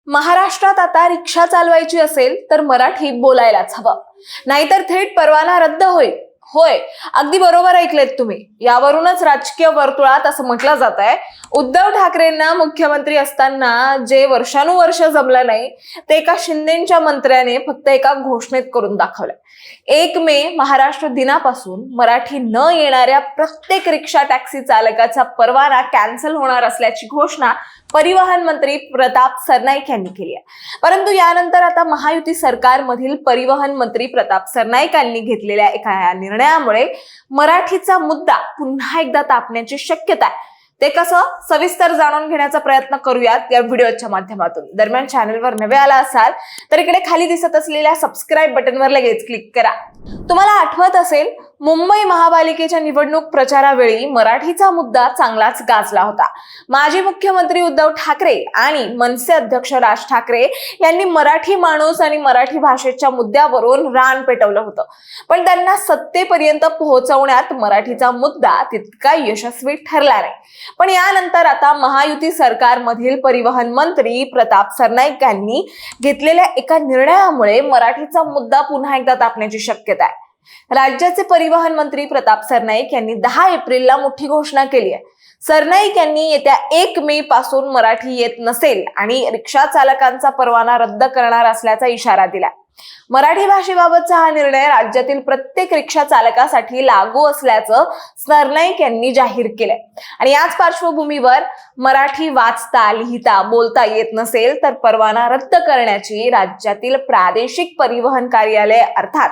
महाराष्ट्रात आता रिक्षा चालवायची असेल तर मराठी बोलायलाच हवं, नाहीतर थेट परवाना रद्द होईल. होय, अगदी बरोबर ऐकलेत तुम्ही. यावरूनच राजकीय वर्तुळात असं म्हटलं जात आहे, उद्धव ठाकरेंना मुख्यमंत्री असताना जे वर्षानुवर्ष जमलं नाही ते एका शिंदेच्या मंत्र्याने फक्त एका घोषणेत करून दाखवलंय. 1 मे महाराष्ट्र दिनापासून मराठी न येणाऱ्या प्रत्येक रिक्षा टॅक्सी चालकाचा परवाना कॅन्सल होणार असल्याची घोषणा परिवहन मंत्री प्रताप सरनाईक यांनी केली आहे. परंतु यानंतर आता महायुती सरकारमधील परिवहन मंत्री प्रताप सरनाईक यांनी घेतलेल्या एका निर्णयामुळे मराठीचा मुद्दा पुन्हा एकदा तापण्याची शक्यता आहे. ते कसं, सविस्तर जाणून घेण्याचा प्रयत्न करूयात या व्हिडिओच्या माध्यमातून. दरम्यान चॅनलवर नवे आला असाल तर इकडे खाली दिसत असलेल्या सबस्क्राईब बटनवर लगेच क्लिक करा. तुम्हाला आठवत असेल, मुंबई महापालिकेच्या निवडणूक प्रचारावेळी मराठीचा मुद्दा चांगलाच गाजला होता. माजी मुख्यमंत्री उद्धव ठाकरे आणि मनसे अध्यक्ष राज ठाकरे यांनी मराठी माणूस आणि मराठी भाषेच्या मुद्द्यावरून रान पेटवलं होतं. पण त्यांना सत्तेपर्यंत पोहोचवण्यात मराठीचा मुद्दा तितका यशस्वी ठरला नाही. पण यानंतर आता महायुती सरकारमधील परिवहन मंत्री प्रताप सरनाईक यांनी घेतलेल्या एका निर्णयामुळे मराठीचा मुद्दा पुन्हा एकदा तापण्याची शक्यता आहे. राज्याचे परिवहन मंत्री प्रताप सरनाईक यांनी 10 एप्रिलला मोठी घोषणा केली आहे. सरनाईक यांनी येत्या 1 मे पासून मराठी येत नसेल आणि रिक्षा चालकांचा परवाना रद्द करणार असल्याचा इशारा दिला. मराठी भाषेबाबतचा हा निर्णय राज्यातील प्रत्येक रिक्षा चालकासाठी लागू असल्याचं सरनाईक यांनी जाहीर केलंय. आणि याच पार्श्वभूमीवर मराठी वाचता, लिहिता, बोलता येत नसेल तर परवाना रद्द करण्याची राज्यातील प्रादेशिक परिवहन कार्यालय अर्थात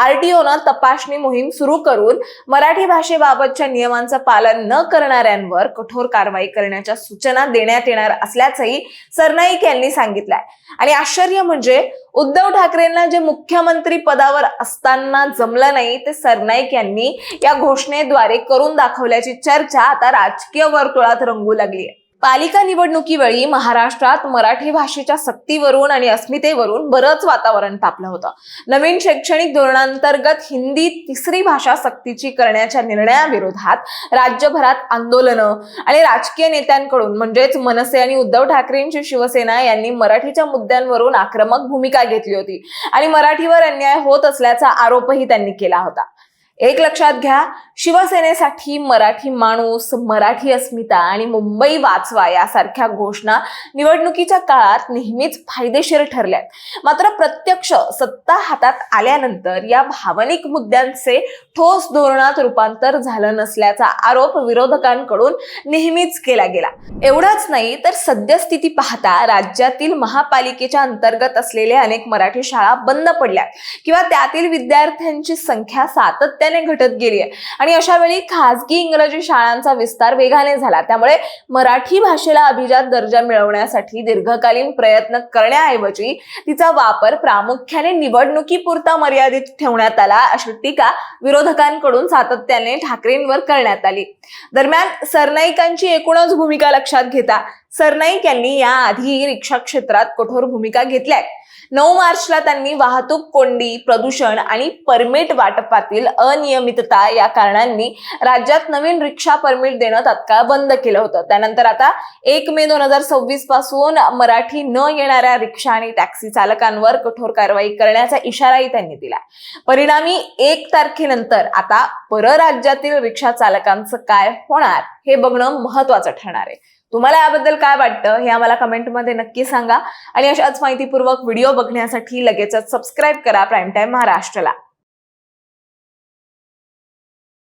RTO न तपासणी मोहीम सुरू करून मराठी भाषेबाबतच्या नियमांचं पालन न करणाऱ्यांवर कठोर कारवाई करण्याच्या सूचना देण्यात येणार असल्याचंही सरनाईक यांनी सांगितलंय. आणि आश्चर्य म्हणजे उद्धव ठाकरेंना जे मुख्यमंत्री पदावर असताना जमलं नाही ते सरनाईक यांनी या घोषणेद्वारे करून दाखवल्याची चर्चा आता राजकीय वर्तुळात रंगू लागली आहे. पालिका निवडणुकीवेळी महाराष्ट्रात मराठी भाषेच्या सक्तीवरून आणि अस्मितेवरून बरंच वातावरण तापलं होतं. नवीन शैक्षणिक धोरणांतर्गत हिंदी तिसरी भाषा सक्तीची करण्याच्या निर्णयाविरोधात राज्यभरात आंदोलनं आणि राजकीय नेत्यांकडून म्हणजेच मनसे आणि उद्धव ठाकरेंची शिवसेना यांनी मराठीच्या मुद्द्यांवरून आक्रमक भूमिका घेतली होती आणि मराठीवर अन्याय होत असल्याचा आरोपही त्यांनी केला होता. एक लक्षात घ्या, शिवसेनेसाठी मराठी माणूस, मराठी अस्मिता आणि मुंबई वाचवा यासारख्या घोषणा निवडणुकीच्या काळात नेहमीच फायदेशीर ठरल्यात. मात्र प्रत्यक्ष सत्ता हातात आल्यानंतर या भावनिक मुद्द्यांचे ठोस धोरणात रूपांतर झालं नसल्याचा आरोप विरोधकांकडून नेहमीच केला गेला. एवढंच नाही तर सद्यस्थिती पाहता राज्यातील महापालिकेच्या अंतर्गत असलेल्या अनेक मराठी शाळा बंद पडल्या किंवा त्यातील विद्यार्थ्यांची संख्या सातत्याने घटत गेली आहे. आणि अशा वेळी खासगी इंग्रजी शाळांचा विस्तार वेगाने झाला. त्यामुळे मराठी भाषेला अभिजात दर्जा मिळवण्यासाठी दीर्घकालीन प्रयत्न करण्याऐवजी तिचा वापर प्रामुख्याने निवडणुकीपुरता मर्यादित ठेवण्यात आला, अशी टीका विरोधकांकडून सातत्याने ठाकरेंवर करण्यात आली. दरम्यान सरनाईकांची एकूणच भूमिका लक्षात घेता सरनाईक यांनी याआधी रिक्षा क्षेत्रात कठोर भूमिका घेतल्या. 9 मार्चला त्यांनी वाहतूक कोंडी, प्रदूषण आणि परमिट वाटपातील अनियमितता या कारणांनी राज्यात नवीन रिक्षा परमिट देणं तात्काळ बंद केलं होतं. त्यानंतर आता 1 मे 2026 पासून मराठी न येणाऱ्या रिक्षा आणि टॅक्सी चालकांवर कठोर कारवाई करण्याचा इशाराही त्यांनी दिला. परिणामी 1 तारखेनंतर आता परराज्यातील रिक्षा चालकांचं काय होणार हे बघणं महत्वाचं ठरणार आहे. तुम्हाला याबद्दल काय वाटतं हे आम्हाला कमेंटमध्ये नक्की सांगा. आणि अशाच माहितीपूर्वक व्हिडिओ बघण्यासाठी लगेचच सबस्क्राईब करा प्राईम टाइम महाराष्ट्रला.